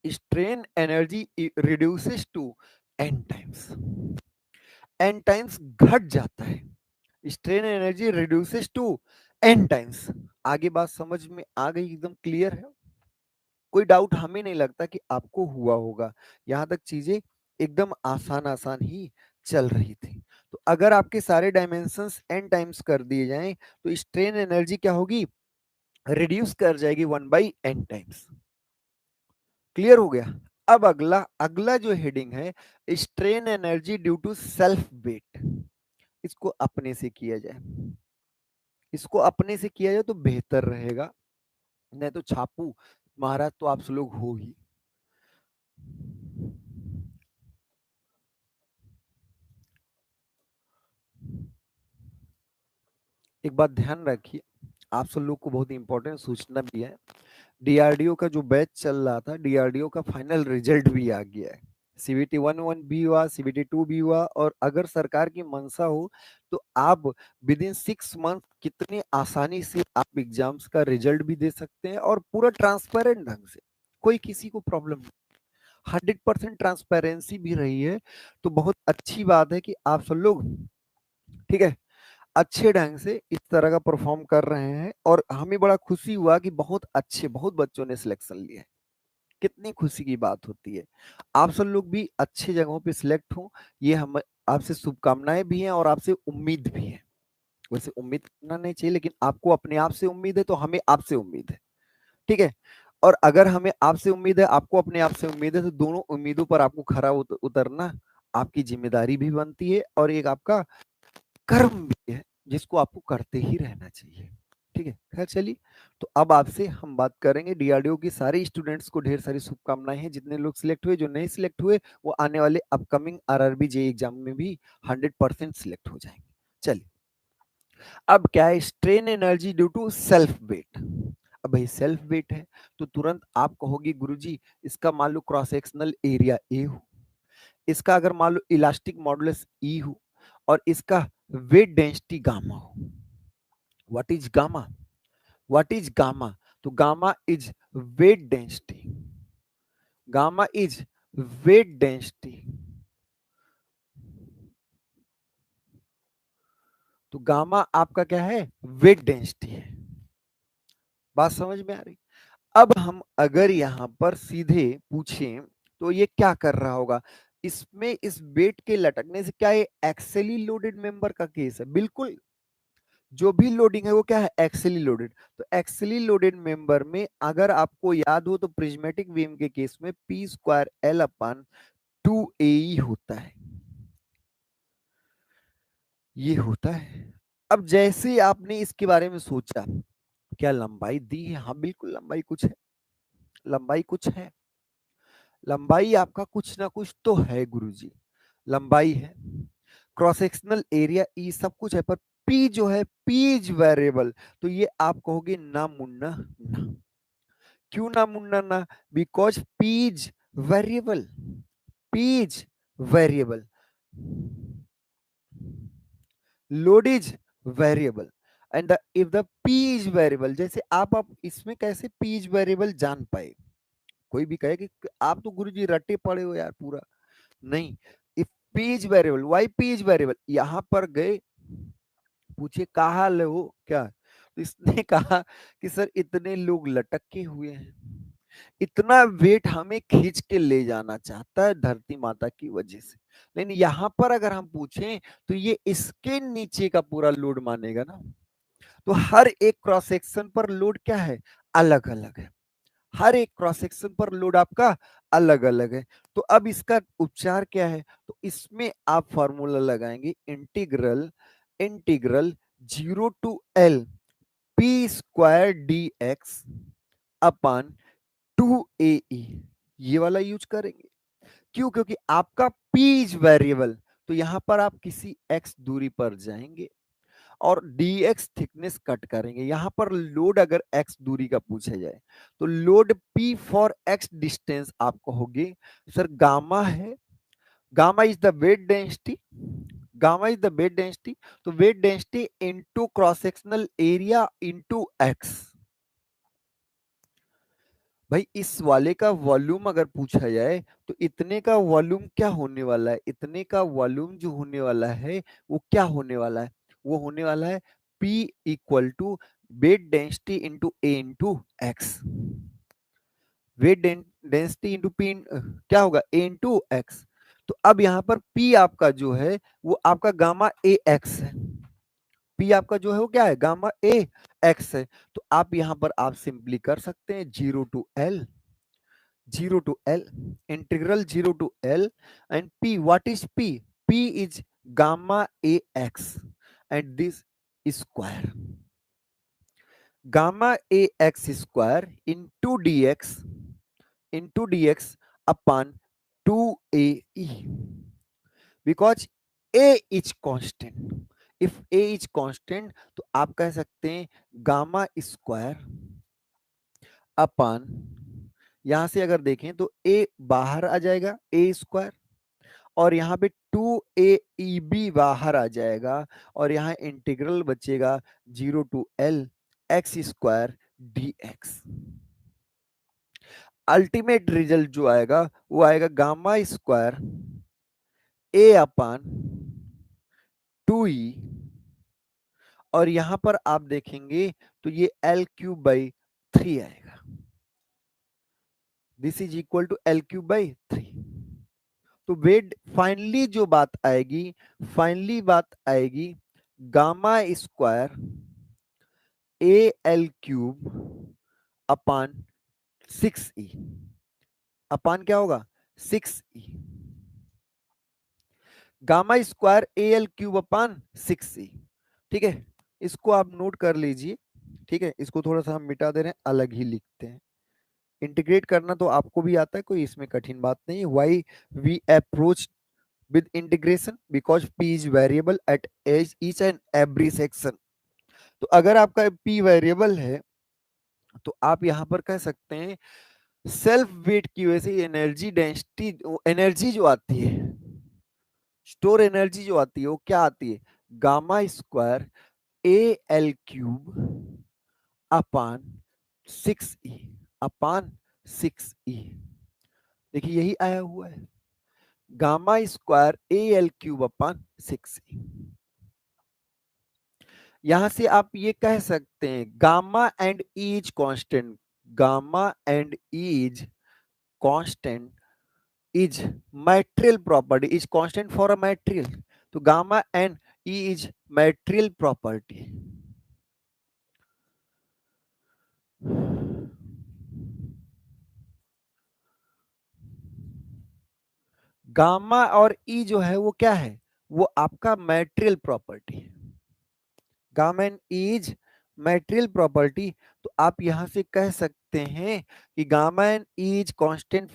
strain energy reduces to n times, n times घट जाता है, strain energy reduces to n times। आगे बात समझ में आ गई, एकदम क्लियर है, कोई डाउट हमें नहीं लगता कि आपको हुआ होगा, यहां तक चीजें एकदम आसान आसान ही चल रही थी। तो अगर आपके सारे डायमेंशंस n टाइम्स कर दिए जाएं तो स्ट्रेन एनर्जी क्या होगी, रिड्यूस कर जाएगी 1/n टाइम्स। क्लियर हो गया। अब अगला अगला जो हेडिंग है, strain energy due to self weight, इसको अपने से किया जाए, इसको अपने से किया जाए तो बेहतर रहेगा, नहीं तो छापू महाराज तो आप लोग हो ही। एक बात ध्यान रखिए, आप सब लोग को बहुत इंपॉर्टेंट सूचना भी है, डीआरडीओ का जो बैच चल रहा था, डीआरडीओ का फाइनल रिजल्ट भी आ गया है, सीबीटी 1 भी हुआ, सीबीटी 2 भी हुआ, और अगर सरकार की मंशा हो तो आप विद इन 6 मंथ कितनी आसानी से आप एग्जाम्स का रिजल्ट भी दे सकते हैं, और पूरा ट्रांसपेरेंट ढंग से, कोई किसी को प्रॉब्लम नहीं, 100% ट्रांसपेरेंसी भी रही है। तो बहुत अच्छी बात है कि आप सब लोग, ठीक है, अच्छे ढंग से इस तरह का परफॉर्म कर रहे हैं, और हमें बड़ा खुशी हुआ कि बहुत अच्छे बहुत बच्चों ने सिलेक्शन लिया है, कितनी खुशी की बात होती है। आप सब लोग भी अच्छी जगहों पे सिलेक्ट हो, ये हम आपसे शुभकामनाएं भी हैं और आपसे उम्मीद भी है। वैसे उम्मीद करना नहीं चाहिए, लेकिन आपको अपने आप से उम्मीद है तो हमें आपसे उम्मीद है, ठीक है। और अगर हमें आपसे उम्मीद है, आपको अपने आप से उम्मीद है, तो दोनों उम्मीदों पर आपको खरा उतरना आपकी जिम्मेदारी भी बनती है, और एक आपका कर्म भी है जिसको आपको करते ही रहना चाहिए, ठीक है। खैर चलिए, तो अब आपसे हम बात करेंगे डीआरडीओ की सारे स्टूडेंट्स को ढेर सारी शुभकामनाएं हैं, जितने लोग सिलेक्ट हुए, जो नहीं सिलेक्ट हुए वो आने वाले अपकमिंग आरआरबी जे एग्जाम में भी 100% सिलेक्ट हो जाएंगे। चलिए, अब क्या है, strain energy due to self weight. अब भाई सेल्फ वेट है तो तुरंत आप कहोगे गुरुजी इसका मान लो क्रॉस सेक्शनल एरिया ए हो, इसका अगर मान लो इलास्टिक मॉडुलस ई हो, और इसका वेट डेंसिटी गामा हो। What is gamma, what is gamma, तो gamma is weight density, gamma is weight density, तो गामा आपका क्या है, वेट डेंसिटी है। बात समझ में आ रही। अब हम अगर यहाँ पर सीधे पूछें तो ये क्या कर रहा होगा, इसमें इस वेट के लटकने से क्या ये एक्सेली लोडेड मेंबर का केस है? बिल्कुल, जो भी लोडिंग है वो क्या है, एक्सेली लोडेड। तो एक्सेली लोडेड मेंबर में अगर आपको याद हो तो प्रिज्मेटिक बीम के केस में पी स्क्वायर एल अपन 2 AE होता है, ये होता है। अब जैसे आपने इसके बारे में सोचा, क्या लंबाई दी है? हाँ बिल्कुल, लंबाई कुछ है, लंबाई कुछ है, लंबाई आपका कुछ ना कुछ तो है गुरुजी, लंबाई है, क्रॉस सेक्शनल एरिया ई सब कुछ है, पर पी जो है, पी इज वेरिएबल। तो ये आप कहोगे ना मुन्ना ना। क्यों ना मुन्ना ना? Because P is variable, P is variable, load is variable, and if the P is variable, जैसे आप इसमें कैसे पी इज वेरिएबल जान पाए? कोई भी कहे कि आप तो गुरुजी रट्टे पड़े हो यार पूरा, नहीं। If P is variable, why P is variable, यहां पर गए, पूछे कहा ले हो क्या, तो इसने कहा कि सर इतने लोग लटके हुए हैं, इतना वेट हमें खींच के ले जाना चाहता है धरती माता की वजह से, लेकिन यहां पर अगर हम पूछें तो ये इसके नीचे का पूरा लोड मानेगा ना। तो हर एक क्रॉस सेक्शन पर लोड क्या है, अलग अलग है, हर एक क्रॉस सेक्शन पर लोड आपका अलग अलग है। तो अब इसका उपचार क्या है, तो इसमें आप फॉर्मूला लगाएंगे, integral integral 0 to L P square D x upon 2 AE, ये वाला यूज करेंगे। क्यों? क्योंकि आपका P इज वेरिएबल, तो यहां पर आप किसी x दूरी पर जाएंगे और dx थिकनेस कट करेंगे। यहां पर लोड अगर x दूरी का पूछा जाए तो load P for x distance आप कहोगे सर गामा है, gamma is the weight density, gamma is the weight density, तो weight density into cross sectional area into x। भाई इस वाले का वॉल्यूम अगर पूछा जाए तो इतने का वॉल्यूम क्या होने वाला है, इतने का वॉल्यूम जो होने वाला है वो क्या होने वाला है, वो होने वाला है P equal to weight density into A into X, weight density into P क्या होगा, ए इंटू एक्स। तो अब यहाँ पर P आपका जो है वो आपका गामा ए एक्स है, P आपका जो है वो क्या है, गामा ए एक्स है। तो आप यहाँ पर आप सिंपली कर सकते हैं 0 to L, 0 to L, integral 0 to L, and P, what is P? P is gamma AX, and this is square. Gamma AX square into dx upon 2AE, because A is constant. If A is constant, तो आप कह सकते हैं गामा स्क्वायर अपन, यहां से अगर देखें तो A बाहर आ जाएगा ए स्क्वायर, और यहाँ पे 2 AEB बाहर आ जाएगा, और यहाँ इंटीग्रल बचेगा 0 to L x square D x. Ultimate result जो आएगा वो आएगा गामा स्क्वायर ए अपन 2E, और यहां पर आप देखेंगे तो ये L³/3 आएगा, this is equal to L³/3। तो वेट फाइनली जो बात आएगी, फाइनली बात आएगी गामा स्क्वायर AL³ अपान 6E, अपान क्या होगा 6E, गामा स्क्वायर AL³ अपान 6E। ठीक है, इसको आप नोट कर लीजिए। ठीक है, इसको थोड़ा सा हम मिटा दे रहे हैं, अलग ही लिखते हैं। इंटीग्रेट करना तो आपको भी आता है, कोई इसमें कठिन बात नहीं है। Why we approach with integration because p is variable at each and every section। तो अगर आपका p वेरिएबल है तो आप यहां पर कह सकते हैं सेल्फ वेट की वजह से एनर्जी डेंसिटी, एनर्जी जो आती है, स्टोर एनर्जी जो आती है वो क्या आती है, गामा स्क्वायर AL³ अपान 6E, अपान 6E। देखिए यही आया हुआ है, गामा स्क्वायर AL³ अपान 6E। यहां से आप ये कह सकते हैं gamma and E is constant, gamma and E is constant, is material property, is constant for a material. तो gamma and E is material property. Gamma और ई जो है वो क्या है, वो आपका material property. Gamma and is material property. तो आप यहां से कह सकते हैं कि gamma and is constant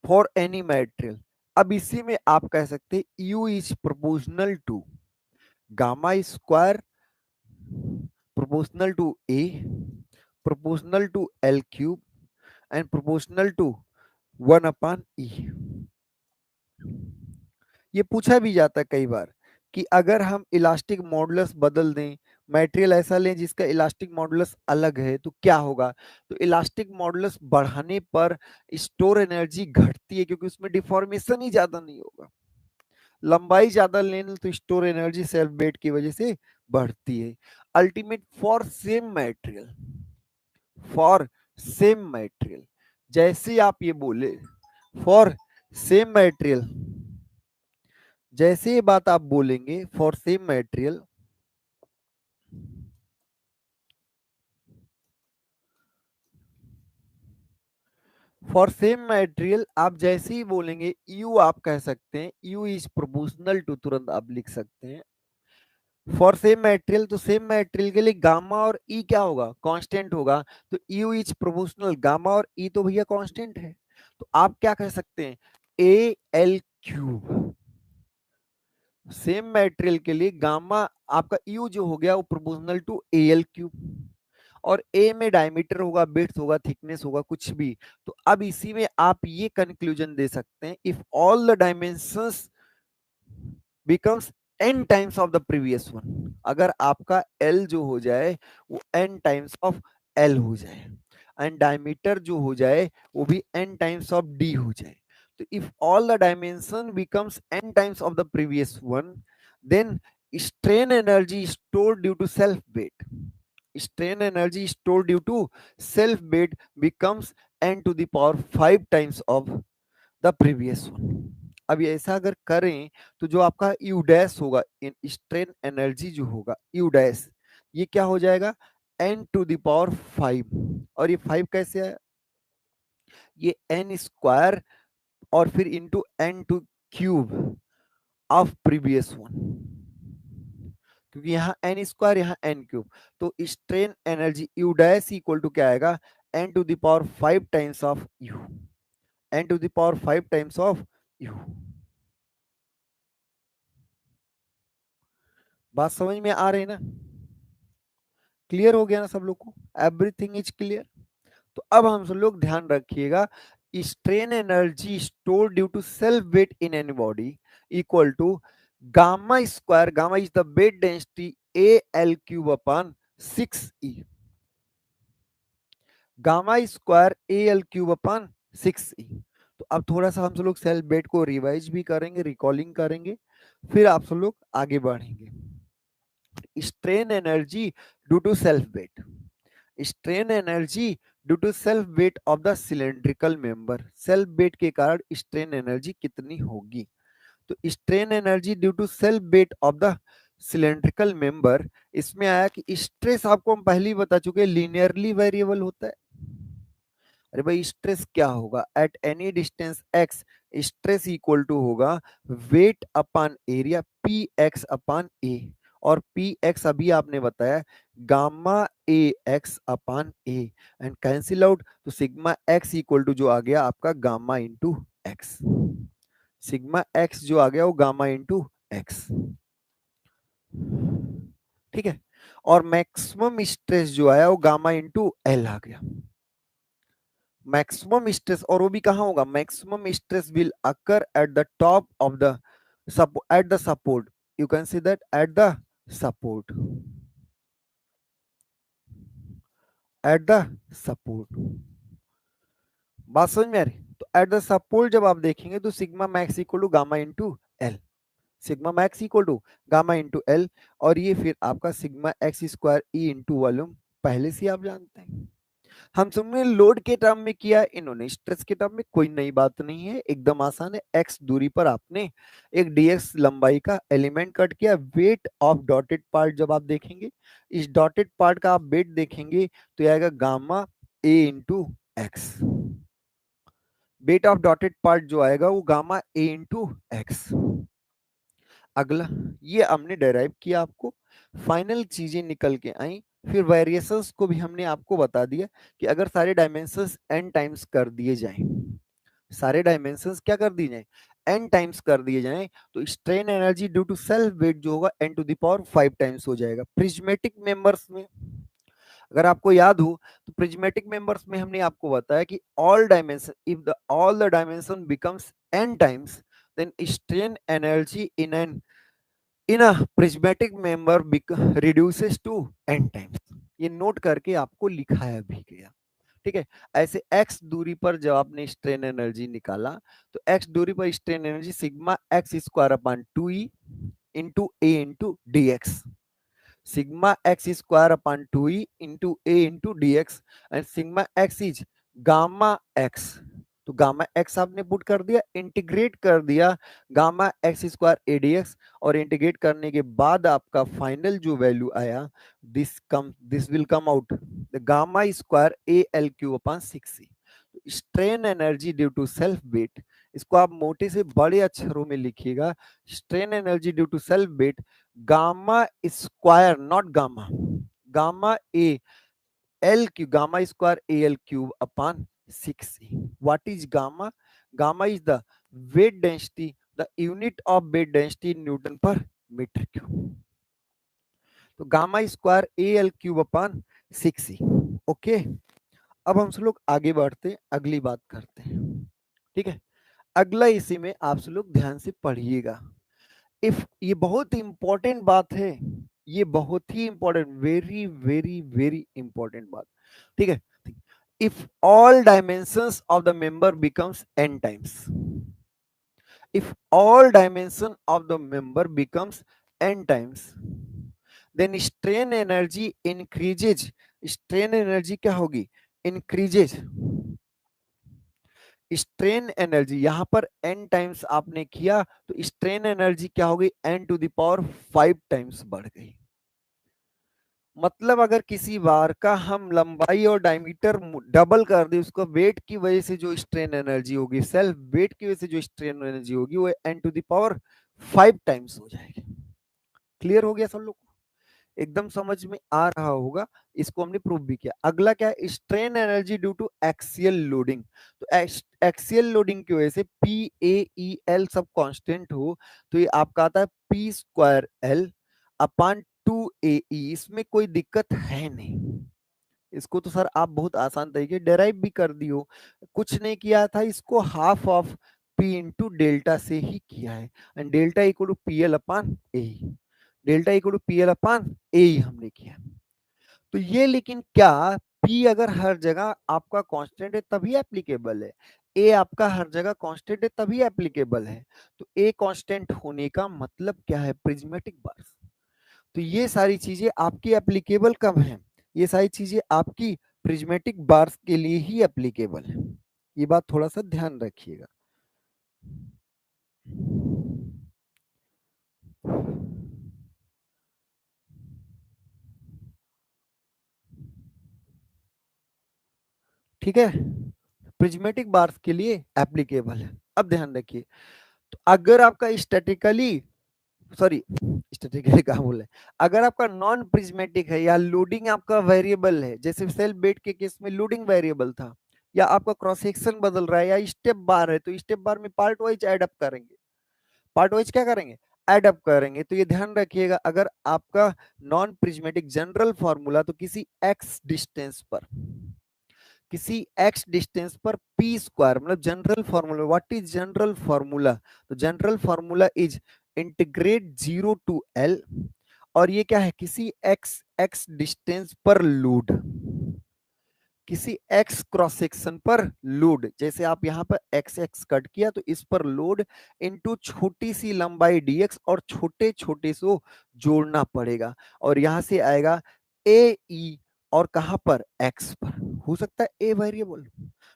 for any material. अब इसी में आप कह सकते हैं U is proportional to gamma square, proportional to A, proportional to L cube and proportional to 1/e। ये पूछा भी जाता है कई बार कि अगर हम इलास्टिक मॉडुलस बदल दें, मटेरियल ऐसा लें जिसका इलास्टिक मॉडुलस अलग है, तो क्या होगा। तो इलास्टिक मॉडुलस बढ़ाने पर स्टोर एनर्जी घटती है क्योंकि उसमें डिफॉर्मेशन ही ज्यादा नहीं होगा। लंबाई ज्यादा लें तो स्टोर एनर्जी सेल्फ वेट की वजह से बढ़ती है। अल्टीमेट फॉर सेम मटेरियल, जैसे आप ये बोले फॉर सेम मटेरियल, जैसे ये बात आप बोलेंगे for same material, for same material आप जैसे ही बोलेंगे यू, आप कह सकते हैं यू इज प्रोपोर्शनल टू, तुरंत आप लिख सकते हैं फॉर सेम मटेरियल। तो सेम मटेरियल के लिए गामा और ई क्या होगा, कांस्टेंट होगा। तो यू इज प्रोपोर्शनल, गामा और ई तो भैया कांस्टेंट है, तो आप क्या कह सकते हैं A L cube. Same material के लिए गामा आपका यू जो हो गया वो proportional to A L cube, और ए में डायमीटर होगा, बिट्स होगा, थिकनेस होगा, कुछ भी। तो अब इसी में आप ये कंक्लूजन दे सकते हैं if all the dimensions becomes n times of the previous one, अगर आपका l जो हो जाए वो n टाइम्स ऑफ l हो जाए, एंड डायमीटर जो हो जाए वो भी n टाइम्स ऑफ d हो जाए। तो if all the dimension becomes n times of the previous one, then strain energy stored due to self weight, strain energy stored due to self weight becomes n to the power 5 times of the previous one. अब ये ऐसा अगर करें तो जो आपका यू डैश होगा, स्ट्रेन एनर्जी जो होगा यू डैश, ये क्या हो जाएगा n टू द पावर 5। और ये 5 कैसे आया, ये n स्क्वायर और फिर into n to cube of previous one, क्योंकि यहाँ n स्क्वायर यहाँ n क्यूब। तो strain energy U dash equal to क्या आएगा n to the power 5 times of U, n to the power 5 times of U. बात समझ में आ रही है ना, क्लियर हो गया ना सब लोग को, एवरीथिंग इज क्लियर। तो अब हम सब लोग ध्यान रखिएगा, strain energy store due to self weight in any body equal to gamma square, gamma is the weight density A L cube upon 6e, gamma square A L cube upon 6e। तो अब थोड़ा सा हम सब लोग सेल्फ वेट को रिवाइज भी करेंगे, रिकॉलिंग करेंगे, फिर आप सब लोग आगे बढ़ेंगे। Strain energy due to self weight, strain energy due to self weight of the cylindrical member, self weight के कारण स्ट्रेन एनर्जी कितनी होगी। तो strain energy due to self weight of the cylindrical member, इसमें आया कि स्ट्रेस आपको हम पहले ही बता चुके लीनियरली वेरिएबल होता है। अरे भाई स्ट्रेस क्या होगा at any distance x, stress equal to होगा weight upon area P X upon A, और पी एक्स अभी आपने बताया gamma A X upon A, and cancel out, तो सिग्मा एक्स इक्वल टू जो आ गया आपका gamma into X, sigma X जो आ गया वो गामा इंटू एक्स, ठीक है। और मैक्सिमम स्ट्रेस जो आया वो गामा इंटू एल आ गया। मैक्सिमम स्ट्रेस, और वो भी कहाँ होगा, maximum stress will occur at the top of the at the support, you can see that at the support, at the support. बात समझ में आ रही, तो एट द सपोर्ट जब आप देखेंगे तो sigma max equal to gamma into L, sigma max equal to gamma into L, और ये फिर आपका sigma X square E into volume पहले से आप जानते हैं। हम सबने लोड के टर्म में किया, इन्होंने स्ट्रेस के टर्म में। कोई नई बात नहीं है, एकदम आसान है। एक्स दूरी पर आपने एक डीएक्स लंबाई का एलिमेंट कट किया। वेट ऑफ डॉटेड पार्ट जब आप देखेंगे, इस डॉटेड पार्ट का आप वेट देखेंगे तो ये आएगा gamma A into X. Weight of dotted part जो आएगा वो गामा ए इंटू एक्स। अगला ये हमने डेराइव किया, आपको फाइनल चीजें निकल के आई। फिर वेरिएशंस को भी हमने आपको बता दिया कि अगर सारे डायमेंशंस n टाइम्स कर दिए जाएं, सारे डायमेंशंस क्या कर दिए जाएं, n टाइम्स कर दिए जाएं, तो strain energy due to self weight जो होगा n to the power 5 times हो जाएगा। प्रिज्मेटिक मेंबर्स में अगर आपको याद हो तो प्रिज्मेटिक मेंबर्स में हमने आपको बताया कि all dimension, if the all the dimension becomes n times, then strain energy in a prismatic member reduces to n times. ये नोट करके आपको लिखाया भी गया, ठीक है। ऐसे x दूरी पर जब आपने स्ट्रेन एनर्जी निकाला तो x दूरी पर strain energy sigma X square upon 2e into A into D X. sigma x square upon 2e into a into dx and sigma x is gamma x। तो गामा एक्स आपने पुट कर दिया, इंटीग्रेट कर दिया gamma X square A D X, और इंटीग्रेट करने के बाद आपका फाइनल जो वैल्यू आया, this will come out the gamma square A L cube upon 6c। Strain energy due to self weight, इसको आप मोटे से बड़े अक्षरों में लिखिएगा, strain energy due to self weight gamma square, not gamma, gamma A L cube, gamma square A L cube upon 6c। What is gamma? Gamma is the weight density, the unit of weight density Newton पर मीटर क्यूब। तो gamma square A L cube upon 6c। Okay, अब हम सब लोग आगे बढ़ते हैं, अगली बात करते हैं, ठीक है। अगला इसी में आप सब लोग ध्यान से पढ़िएगा। इफ, ये बहुत इंपॉर्टेंट बात है, ये बहुत ही important, very very very important बात, ठीक है। If all dimensions of the member becomes n times, if all dimension of the member becomes n times, then strain energy increases। strain energy क्या होगी? increases। स्ट्रेन एनर्जी यहां पर n टाइम्स आपने किया तो स्ट्रेन एनर्जी क्या होगी? n to the power 5 times बढ़ गई। मतलब अगर किसी बार का हम लंबाई और डायमीटर डबल कर दे, उसको वेट की वजह से जो स्ट्रेन एनर्जी होगी, सेल्फ वेट की वजह से जो स्ट्रेन एनर्जी होगी, वो n to the power 5 times हो जाएगी। क्लियर हो गया सब लोग को? एकदम समझ में आ रहा होगा। इसको हमने प्रूव भी किया। अगला क्या है? Strain energy due to axial loading. तो एक्सियल लोडिंग की वजह से पी ए ई एल सब कांस्टेंट हो तो ये आपका आता है P square L upon 2 AE। इसमें कोई दिक्कत है नहीं, इसको तो सर आप बहुत आसान तरीके डेराइव भी कर दी हो, कुछ नहीं किया था, इसको half of P into delta से ही किया है, and delta equal to P L upon A, delta equal to P L upon A ही हमने किया। तो ये लेकिन क्या P अगर हर जगह आपका कांस्टेंट है तभी एप्लीकेबल है, A आपका हर जगह कांस्टेंट है तभी एप्लीकेबल है। तो A कांस्टेंट होने का मतलब क्या है? Prismatic bars. तो ये सारी चीजें आपकी एप्लीकेबल कब है? ये सारी चीजें आपकी प्रिज्मेटिक बार्स के लिए ही एप्लीकेबल है। ये बात थोड़ा सा ध्यान रखिएगा। ठीक है, प्रिज्मेटिक बार्स के लिए एप्लीकेबल है। अब ध्यान रखिए, तो अगर आपका स्टैटिकली, सॉरी स्टैटिकली कहा बोले, अगर आपका नॉन प्रिज्मेटिक है या लोडिंग आपका वेरिएबल है, जैसे सेल्फ बेड के केस में लोडिंग वेरिएबल था, या आपका क्रॉस सेक्शन बदल रहा है, या स्टेप बार है, तो स्टेप बार में पार्ट वाइज एड अप करेंगे, पार्ट वाइज क्या करेंगे? एड अप करेंगे। तो ये ध्यान रखिएगा, अगर आपका नॉन प्रिज्मेटिक जनरल फॉर्मूला, तो किसी एक्स डिस्टेंस पर, किसी x डिस्टेंस पर p स्क्वायर, मतलब general formula. What is general formula? तो general formula is integrate 0 to l, और ये क्या है? किसी x डिस्टेंस पर लोड, किसी x क्रॉस सेक्शन पर लोड, जैसे आप यहाँ पर x कट किया तो इस पर लोड इनटू छोटी सी लंबाई dx, और छोटे छोटे से जोड़ना पड़ेगा, और यहां से आएगा ए ई, और कहां पर? x पर। हो सकता है ए वेरिएबल।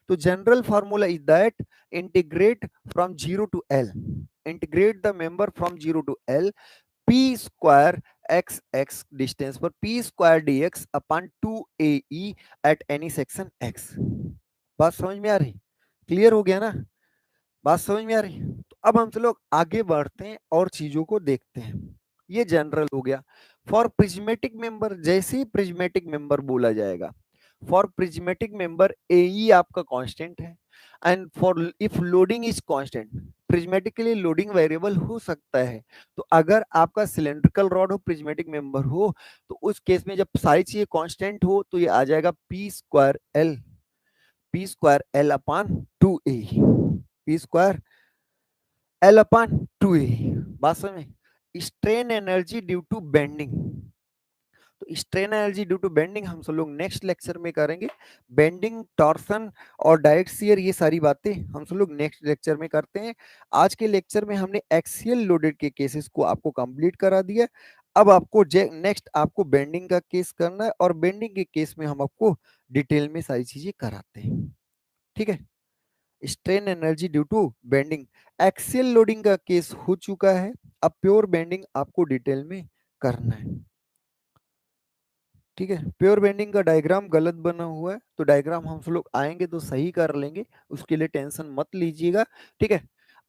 तो general formula is that integrate from zero to L, integrate the member from zero to L, P square X X distance पर P square D X upon two A E at any section X. बात समझ में आ रही? क्लियर हो गया ना? बात समझ में आ रही? तो अब हम लोग आगे बढ़ते हैं और चीजों को देखते हैं। ये जनरल हो गया। फॉर प्रिज्मेटिक मेंबर, जैसे ही प्रिज्मेटिक मेंबर बोला जाएगा, फॉर प्रिज्मेटिक मेंबर ए आपका कांस्टेंट है, and for if loading is constant, prismatic के लिए लोडिंग वेरिएबल हो सकता है। तो अगर आपका सिलेंड्रिकल रॉड हो, प्रिज्मेटिक मेंबर हो, तो उस केस में जब सारी चीजें कांस्टेंट हो तो ये आ जाएगा P square L upon two A, P square L upon two A. बात समझ? Strain energy due to bending, तो strain energy due to bending हम सब लोग नेक्स्ट लेक्चर में करेंगे। बेंडिंग, टॉर्सन और डायरेक्ट शियर, ये सारी बातें हम सब लोग नेक्स्ट लेक्चर में करते हैं। आज के लेक्चर में हमने एक्सियल लोडेड के केसेस को आपको कंप्लीट करा दिया। अब आपको नेक्स्ट आपको बेंडिंग का केस करना है, और बेंडिंग के केस में हम आपको डिटेल में सारी चीजें कराते हैं। ठीक है? Strain energy due to bending, axial loading का केस हो चुका है। अब प्योर बेंडिंग आपको डिटेल में करना है। ठीक है? प्योर बेंडिंग का डायग्राम गलत बना हुआ है, तो डायग्राम हम सब लोग आएंगे तो सही कर लेंगे, उसके लिए टेंशन मत लीजिएगा। ठीक है?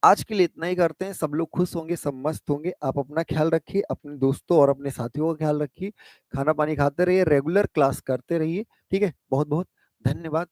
आज के लिए इतना ही करते हैं। सब लोग खुश होंगे, सब मस्त होंगे। आप अपना ख्याल रखिए, अपने दोस्तों और अपने साथियों का ख्याल रखिए, खाना पानी खाते रहिए, रेगुलर क्लास करते रहिए। ठीक है? बहुत बहुत धन्यवाद।